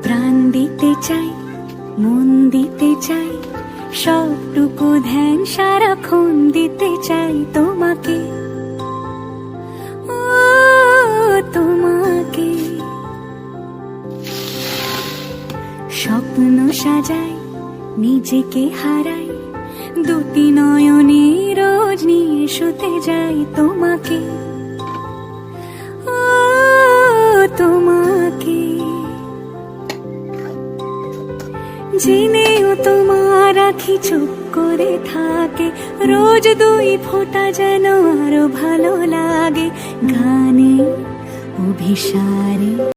প্রাণ দিতে চাই, মন দিতে চাই, সবটুকু ধ্যান সারাক্ষণ দিতে চাই তোমাকে, ও তোমাকে। স্বপ্ন সাজাই, নিজেকে হারাই, দুটি নয়নে রোজ নিয়ে শুতে যাই তোমাকে, ও তোমাকে। জেনেও তোমার আখি চুপ করে থাকে, রোজ দুই ফোঁটা যেন আরো ভালো লাগে, গানে অভিসারে।